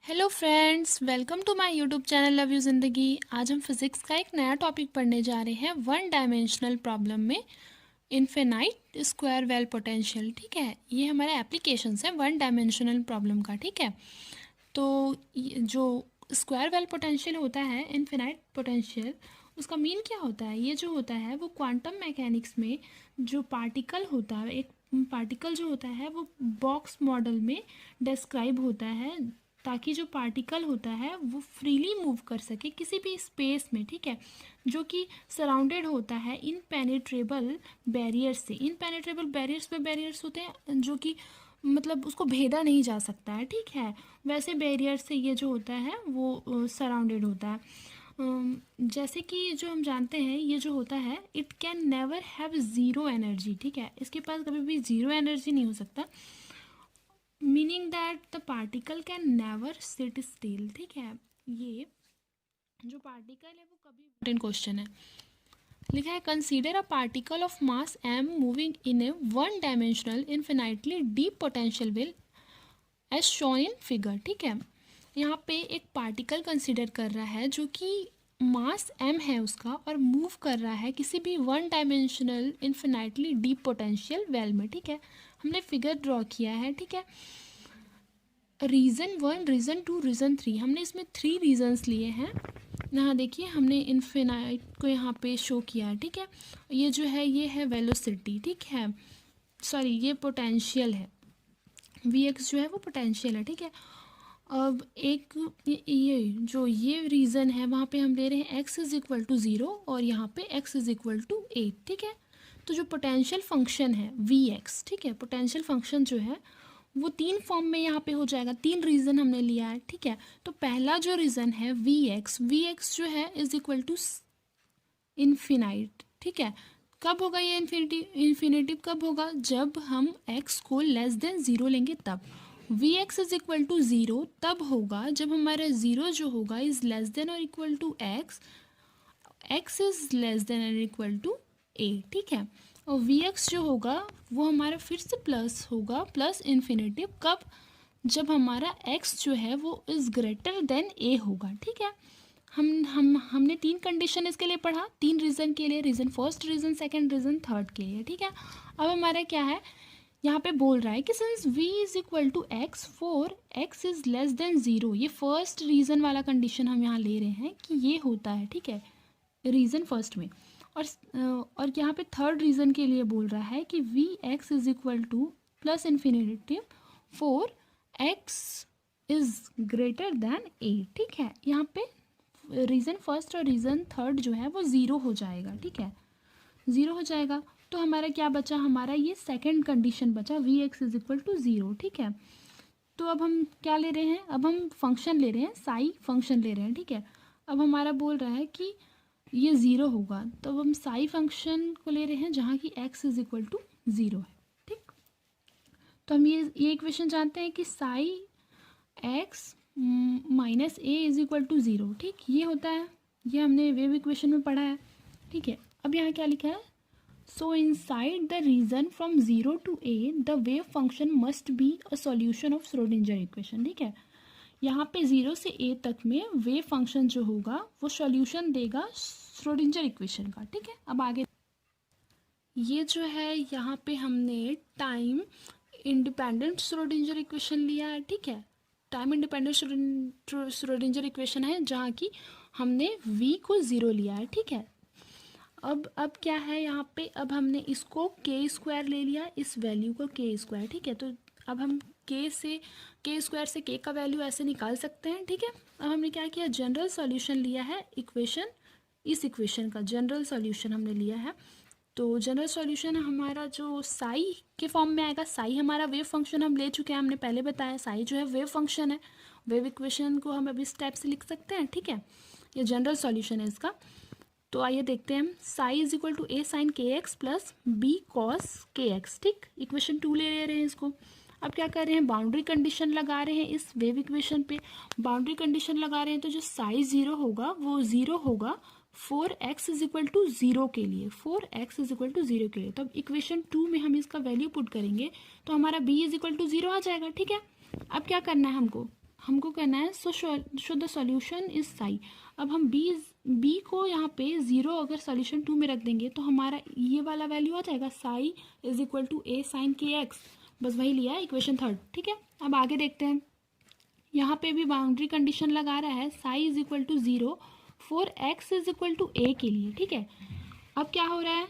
Hello friends, welcome to my YouTube channel love you ज़िंदगी। आज हम फिज़िक्स का एक नया टॉपिक पढ़ने जा रहे हैं वन डायमेंशनल प्रॉब्लम में इनफिनाइट स्क्वायर वेल पोटेंशियल। ठीक है, ये हमारा एप्लीकेशंस है वन डायमेंशनल प्रॉब्लम का। ठीक है, तो जो स्क्वायर वेल पोटेंशियल होता है, इनफिनाइट पोटेंशियल, उसका मीन क्या होता है? ये जो होता है वो क्वांटम मैकेनिक्स में जो पार्टिकल होता है, एक पार्टिकल जो होता है वो बॉक्स मॉडल में डिस्क्राइब होता है, ताकि जो पार्टिकल होता है वो फ्रीली मूव कर सके किसी भी स्पेस में। ठीक है, जो कि सराउंडेड होता है इनपेनेट्रेबल बैरियर्स से। इनपेनेट्रेबल बैरियर्स में बैरियर्स होते हैं जो कि मतलब उसको भेदा नहीं जा सकता है। ठीक है, वैसे बैरियर से ये जो होता है वो सराउंडेड होता है। जैसे कि जो हम जानते हैं, ये जो होता है it can never have zero energy. ठीक है, इसके पास कभी भी ज़ीरो एनर्जी नहीं हो सकता, meaning that the particle can never seat still. ठीक है, ये जो पार्टिकल है वो कभी, इम्पोर्टेंट क्वेश्चन है, लिखा है consider a particle of mass m moving in a one dimensional infinitely deep potential well as shown in figure. ठीक है, यहाँ पे एक पार्टिकल कंसीडर कर रहा है जो कि मास m है उसका, और मूव कर रहा है किसी भी one dimensional infinitely deep potential well में। ठीक है, हमने फिगर ड्रॉ किया है। ठीक है, रीज़न 1, रीज़न 2, रीज़न 3, हमने इसमें 3 रीज़न्स लिए हैं। यहाँ देखिए, हमने इन्फिनाइट को यहाँ पे शो किया है। ठीक है, ये जो है ये है वेलोसिटी। ठीक है, सॉरी ये पोटेंशियल है, Vx जो है वो पोटेंशियल है। ठीक है, अब एक ये जो ये रीज़न है वहाँ पे हम ले रहे हैं x इज़ इक्वल टू 0 और यहाँ पे x इज़ इक्वल टू 8। ठीक है, तो जो पोटेंशियल फंक्शन है Vx, ठीक है, पोटेंशियल फंक्शन जो है वो 3 फॉर्म में यहाँ पे हो जाएगा। 3 रीज़न हमने लिया है। ठीक है, तो पहला जो रीज़न है Vx जो है इज़ इक्वल टू इन्फिनाइट। ठीक है, कब होगा ये इन्फिनेटिव कब होगा? जब हम x को लेस देन 0 लेंगे तब। Vx इज इक्वल टू 0 तब होगा जब हमारा 0 जो होगा इज लेस देन और equal to x is less than और इक्वल टू a। ठीक है, और Vx जो होगा वो हमारा फिर से प्लस होगा, प्लस इन्फिनेटिव कब? जब हमारा x जो है वो इज़ ग्रेटर देन a होगा। ठीक है, हमने 3 कंडीशन इसके लिए पढ़ा, 3 रीज़न के लिए, reason first, reason second, reason third के लिए। ठीक है, अब हमारा क्या है, यहाँ पे बोल रहा है कि since v is equal to X for x is less than 0, ये फर्स्ट रीज़न वाला कंडीशन हम यहाँ ले रहे हैं कि ये होता है। ठीक है, रीज़न फर्स्ट में, और यहाँ पे थर्ड रीज़न के लिए बोल रहा है कि V X is equal to plus infinitive for x is greater than a। ठीक है, यहाँ पे रीज़न फर्स्ट और रीज़न थर्ड जो है वो 0 हो जाएगा। ठीक है, 0 हो जाएगा, तो हमारा क्या बचा? हमारा ये सेकंड कंडीशन बचा, V X is equal to 0। ठीक है, तो अब हम क्या ले रहे हैं? अब हम फंक्शन ले रहे हैं, साई फंक्शन ले रहे हैं। ठीक है, अब हमारा बोल रहा है कि ये 0 होगा, तो अब हम साई फंक्शन को ले रहे हैं जहाँ की एक्स इज इक्वल टू 0 है। ठीक, तो हम ये इक्वेशन जानते हैं कि psi X minus A is equal to 0। ठीक, ये होता है, ये हमने वेव इक्वेशन में पढ़ा है। ठीक है, अब यहाँ क्या लिखा है? So inside the region from 0 to A the wave function must be a solution of Schrodinger equation. ठीक है, यहाँ पे 0 से a तक में वेव फंक्शन जो होगा वो सॉल्यूशन देगा श्रोडिंजर इक्वेशन का। ठीक है, अब आगे ये जो है यहाँ पे हमने टाइम इंडिपेंडेंट श्रोडिंजर इक्वेशन लिया है। ठीक है, टाइम इंडिपेंडेंट श्रोडिंजर इक्वेशन है जहाँ की हमने v को 0 लिया है। ठीक है, अब क्या है यहाँ पे? अब हमने इसको k स्क्वायर ले लिया, इस वैल्यू को k स्क्वायर। ठीक है, तो अब हम k स्क्वायर से k का वैल्यू ऐसे निकाल सकते हैं। ठीक है, अब हमने क्या किया? जनरल सॉल्यूशन लिया है इक्वेशन, इस इक्वेशन का जनरल सॉल्यूशन हमने लिया है। तो जनरल सॉल्यूशन हमारा जो साई के फॉर्म में आएगा। साई हमारा वेव फंक्शन हम ले चुके हैं, हमने पहले बताया साई जो है वेव फंक्शन है। वेव इक्वेशन को हम अभी इस टाइप से लिख सकते हैं। ठीक है, ये जनरल सॉल्यूशन है इसका। तो आइए देखते हैं हम, psi is equal to A sine K X plus B cos K X. ठीक, इक्वेशन 2 ले रहे हैं इसको। अब क्या कर रहे हैं? बाउंड्री कंडीशन लगा रहे हैं इस वेव इक्वेशन पे। बाउंड्री कंडीशन लगा रहे हैं तो जो साई 0 होगा वो 0 होगा 4x इज इक्वल टू 0 के लिए, 4x इज इक्वल टू 0 के लिए। तो अब इक्वेशन 2 में हम इसका वैल्यू पुट करेंगे तो हमारा b इज इक्वल टू 0 आ जाएगा। ठीक है, अब क्या करना है हमको? हमको कहना है so the solution is Sai. अब हम बी को यहाँ पे 0 अगर सॉल्यूशन 2 में रख देंगे तो हमारा ये वाला वैल्यू आ जाएगा, psi is equal to A sine K X. बस वही लिया है इक्वेशन 3, ठीक है। अब आगे देखते हैं, यहाँ पे भी बाउंड्री कंडीशन लगा रहा है psi is equal to 0 for x is equal to a के लिए, ठीक है। अब क्या हो रहा है,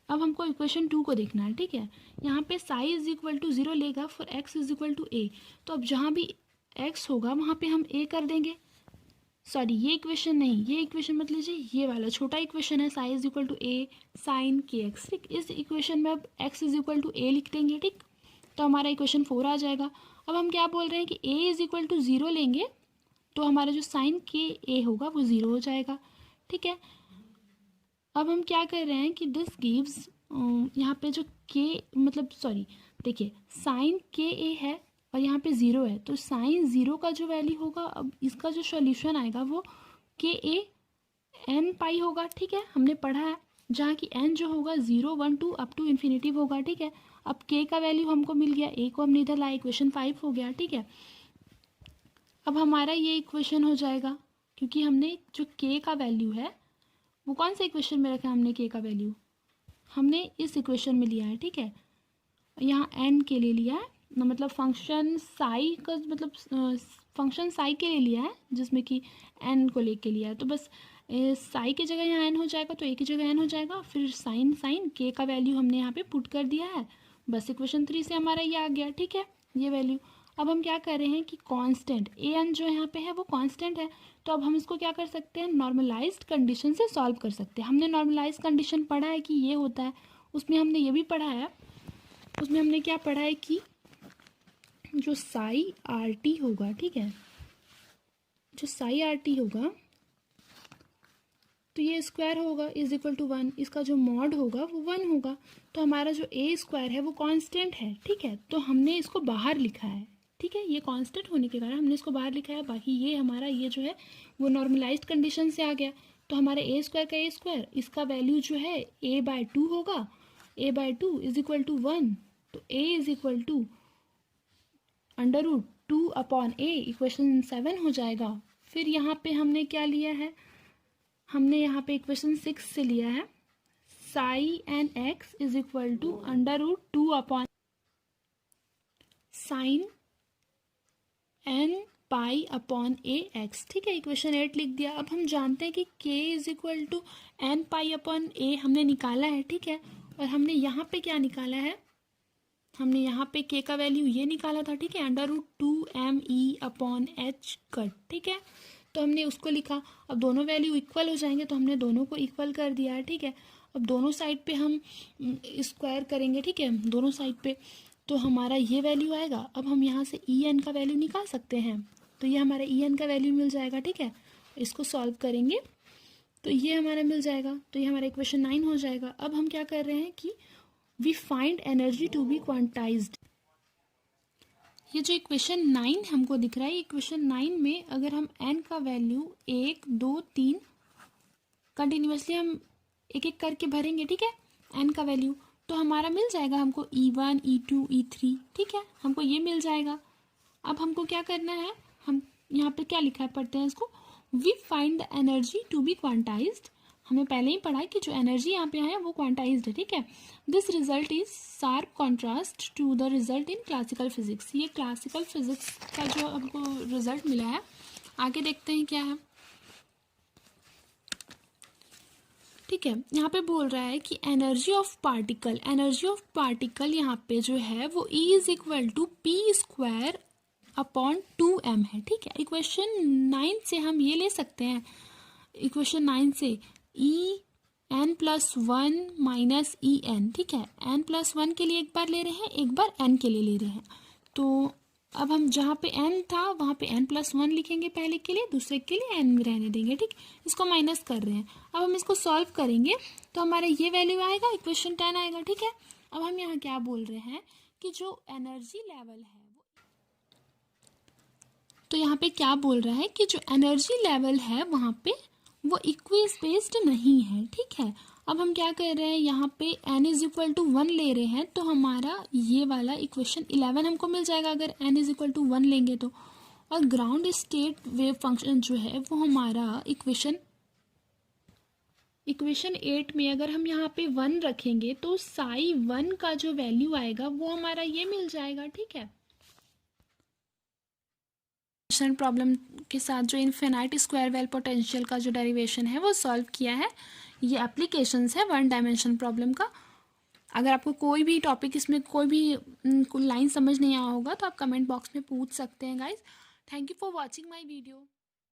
अब हमको इक्वेशन 2 को देखना है, ठीक है। यहाँ पे साई इज इक्वल टू 0 लेगा for x is equal to a, तो अब जहाँ भी एक्स होगा वहाँ पे हम ए कर देंगे। सॉरी, ये इक्वेशन नहीं, ये इक्वेशन मत लीजिए, ये वाला छोटा इक्वेशन है, psi is equal to A sine K X, ठीक। इस इक्वेशन में अब X is equal to A लिख देंगे, ठीक। तो हमारा इक्वेशन 4 आ जाएगा। अब हम क्या बोल रहे हैं कि ए इज इक्वल टू 0 लेंगे तो हमारा जो साइन के ए होगा वो 0 हो जाएगा, ठीक है। अब हम क्या कर रहे हैं कि दिस गिव्स, यहाँ पे जो के मतलब सॉरी देखिए, साइन के ए है और यहाँ पे 0 है, तो साइन 0 का जो वैल्यू होगा, अब इसका जो सॉल्यूशन आएगा वो के ए एन पाई होगा, ठीक है। हमने पढ़ा है जहाँ की एन जो होगा 0 1 2 अप टू इन्फिनिटिव होगा, ठीक है। अब के का वैल्यू हमको मिल गया, ए को हमने इधर लाया, इक्वेशन 5 हो गया, ठीक है। अब हमारा ये इक्वेशन हो जाएगा क्योंकि हमने जो के का वैल्यू है वो कौन से इक्वेशन में रखा है, हमने के का वैल्यू हमने इस इक्वेशन में लिया है, ठीक है। यहाँ एन के लिए लिया है, मतलब फंक्शन साई का मतलब फंक्शन साई के लिए लिया है जिसमें कि एन को लेके लिया है, तो बस साई की जगह यहाँ एन हो जाएगा तो ए की जगह एन हो जाएगा, फिर साइन के का वैल्यू हमने यहाँ पे पुट कर दिया है, बस इक्वेशन 3 से हमारा ये आ गया, ठीक है, ये वैल्यू। अब हम क्या कर रहे हैं कि कांस्टेंट ए एन जो यहाँ पे है वो कांस्टेंट है, तो अब हम इसको क्या कर सकते हैं, नॉर्मलाइज्ड कंडीशन से सॉल्व कर सकते हैं। हमने नॉर्मलाइज्ड कंडीशन पढ़ा है कि ये होता है, उसमें हमने ये भी पढ़ा है, उसमें हमने क्या पढ़ा है कि जो साई आर टी होगा, ठीक है, जो साई आर टी होगा तो ये स्क्वायर होगा इज इक्वल टू 1, इसका जो मॉड होगा वो 1 होगा, तो हमारा जो ए स्क्वायर है वो कांस्टेंट है, ठीक है। तो हमने इसको बाहर लिखा है, ठीक है, ये कांस्टेंट होने के कारण हमने इसको बाहर लिखा है, बाकी ये हमारा ये जो है वो नॉर्मलाइज्ड कंडीशन से आ गया। तो हमारे ए स्क्वायर का ए स्क्वायर, इसका वैल्यू जो है ए बाय 2 होगा, a by 2 is equal to 1, तो a is equal to under root 2 upon a, equation 7 हो जाएगा। फिर यहाँ पे हमने क्या लिया है, हमने यहाँ पे इक्वेशन 6 से लिया है, psi N X is equal to under root 2 upon sine N pi upon A X, ठीक है, इक्वेशन 8 लिख दिया। अब हम जानते हैं कि k is equal to n pi upon a हमने निकाला है, ठीक है, और हमने यहाँ पे क्या निकाला है, हमने यहाँ पे के का वैल्यू ये निकाला था, ठीक है, under root 2 upon H cut, ठीक है, तो हमने उसको लिखा। अब दोनों वैल्यू इक्वल हो जाएंगे तो हमने दोनों को इक्वल कर दिया है, ठीक है। अब दोनों साइड पे हम स्क्वायर करेंगे, ठीक है, दोनों साइड पे, तो हमारा ये वैल्यू आएगा। अब हम यहाँ से ई एन का वैल्यू निकाल सकते हैं, तो ये हमारा ई एन का वैल्यू मिल जाएगा, ठीक है। इसको सॉल्व करेंगे तो ये हमारा मिल जाएगा, तो ये हमारा इक्वेशन 9 हो जाएगा। अब हम क्या कर रहे हैं कि we find energy to be quantized. ये जो इक्वेशन 9 हमको दिख रहा है, इक्वेशन 9 में अगर हम n का वैल्यू 1 2 3 कंटिन्यूसली हम एक एक करके भरेंगे, ठीक है, n का वैल्यू, तो हमारा मिल जाएगा हमको E1 E2 E3, ठीक है, हमको ये मिल जाएगा। अब हमको क्या करना है, हम यहाँ पे क्या लिखा है पढ़ते हैं इसको, we find the energy to be quantized. हमें पहले ही पढ़ा है कि जो एनर्जी यहाँ पे है वो क्वांटाइज्ड है, ठीक है। This result is sharp contrast to the result in classical physics. ये क्लासिकल फिजिक्स का जो हमको रिजल्ट मिला है, आगे देखते हैं क्या है, ठीक है। यहाँ पे बोल रहा है कि एनर्जी ऑफ पार्टिकल यहाँ पे जो है वो E is equal to P square upon 2m है, ठीक है। इक्वेशन 9 से हम ये ले सकते हैं, इक्वेशन 9 से en+1 माइनस en, ठीक है, n+1 के लिए एक बार ले रहे हैं, एक बार n के लिए ले रहे हैं, तो अब हम जहाँ पे n था वहाँ पे n+1 लिखेंगे पहले के लिए, दूसरे के लिए n रहने देंगे, ठीक, इसको माइनस कर रहे हैं। अब हम इसको सॉल्व करेंगे तो हमारा ये वैल्यू आएगा, इक्वेशन 10 आएगा, ठीक है। अब हम यहाँ क्या बोल रहे हैं कि जो एनर्जी लेवल है वो, तो यहाँ पे क्या बोल रहा है कि जो एनर्जी लेवल है वहाँ पे वो इक्वी स्पेस्ड नहीं है, ठीक है। अब हम क्या कर रहे हैं, यहाँ पे n इज इक्वल टू 1 ले रहे हैं, तो हमारा ये वाला इक्वेशन 11 हमको मिल जाएगा अगर n इज इक्वल टू 1 लेंगे तो, और ग्राउंड स्टेट वेव फंक्शन जो है वो हमारा इक्वेशन 8 में अगर हम यहाँ पे 1 रखेंगे तो साई 1 का जो वैल्यू आएगा वो हमारा ये मिल जाएगा, ठीक है। प्रॉब्लम के साथ जो इनफिनाइट स्क्वायर वेल पोटेंशियल का जो डेरिवेशन है वो सॉल्व किया है। ये एप्लीकेशंस है वन डायमेंशन प्रॉब्लम का। अगर आपको कोई भी टॉपिक इसमें कोई भी लाइन समझ नहीं आया होगा तो आप कमेंट बॉक्स में पूछ सकते हैं guys. Thank you for watching my video.